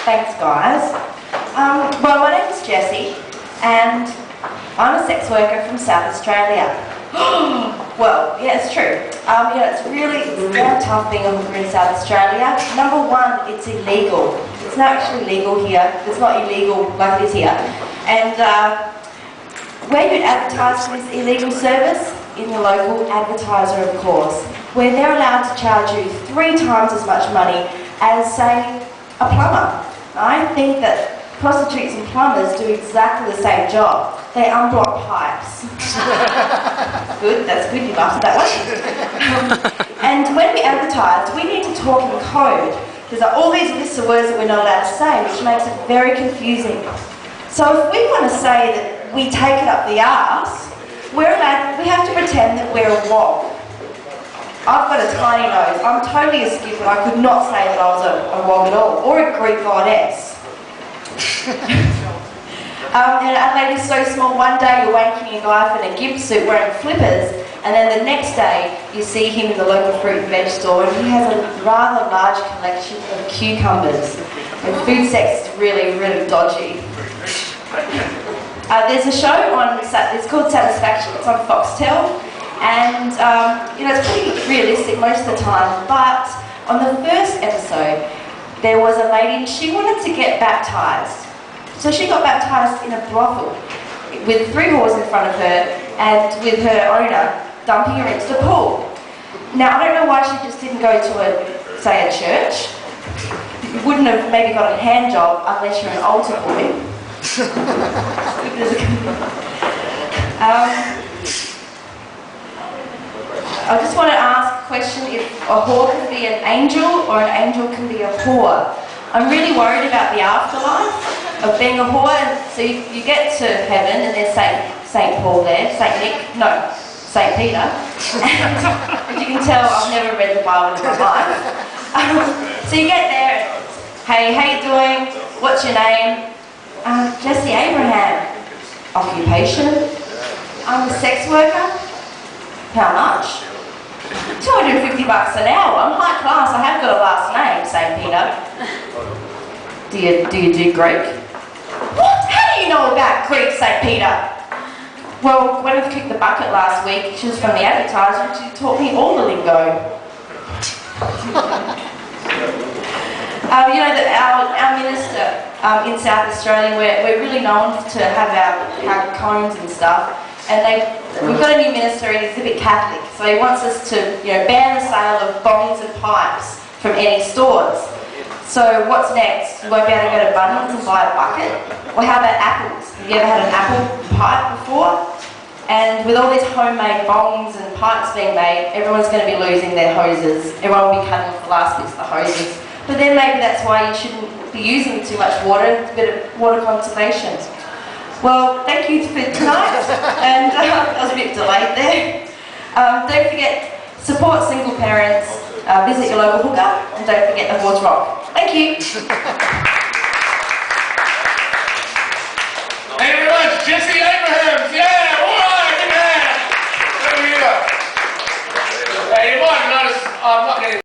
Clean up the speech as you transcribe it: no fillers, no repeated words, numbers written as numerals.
Thanks, guys. Well, my name is Jessie, and I'm a sex worker from South Australia. Well, yeah, it's true. It's really damn tough being a hooker in South Australia. Number one, it's illegal. It's not actually legal here. It's not illegal like it is here. And where you'd advertise for this illegal service? In the local advertiser, of course, where they're allowed to charge you 3 times as much money as, say, a plumber. I think that prostitutes and plumbers do exactly the same job. They unblock pipes. Good, that's good, you laughed at that one. And when we advertise, we need to talk in code. There's all these lists of words that we're not allowed to say, which makes it very confusing. So if we want to say that we take it up the arse, we have to pretend that we're a wog. I've got a tiny nose. I'm totally a skip, and I could not say that I was a wog at all, or a Greek goddess. And Adelaide is so small, one day you're wanking a guy up in a gimp suit wearing flippers, and then the next day you see him in the local fruit and veg store, and he has a rather large collection of cucumbers. And food sex is really, really dodgy. There's a show on, it's called Satisfaction, it's on Foxtel, and it's pretty realistic most of the time, but on the first episode there was a lady and she wanted to get baptised. So she got baptised in a brothel with 3 whores in front of her and with her owner dumping her into the pool. Now I don't know why she just didn't go to a church. You wouldn't have maybe got a hand job unless you're an altar boy. I just want to ask a question, if a whore can be an angel or an angel can be a whore. I'm really worried about the afterlife of being a whore. And so you get to heaven and there's Saint Paul there, Saint Nick, no, Saint Peter. And as you can tell, I've never read the Bible in my life. So you get there, hey, how you doing? What's your name? Jessie Abraham. Occupation? I'm a sex worker. How much? $250 an hour. I'm high class. I have got a last name, St. Peter. Do you do Greek? What? How do you know about Greek, St. Peter? Well, Gwyneth kicked the bucket last week. She was from the advertiser and she taught me all the lingo. Our minister in South Australia, we're really known to have our cones and stuff, and we've got a new minister and he's a bit Catholic, so he wants us to ban the sale of bongs and pipes from any stores. So what's next? You won't be able to go to Bunnings and buy a bucket? Well, how about apples? Have you ever had an apple pipe before? And with all these homemade bongs and pipes being made, everyone's going to be losing their hoses. Everyone will be cutting off the last bits of the hoses. But then maybe that's why you shouldn't be using too much water. It's a bit of water conservation. Well, thank you for tonight. And I was a bit delayed there. Don't forget, support single parents, visit your local hooker, and don't forget the Whores Rock. Thank you. Thank you very much, Jessie Abrahams. Yeah, all right, good man. Over here. Hey, you might have noticed I'm not getting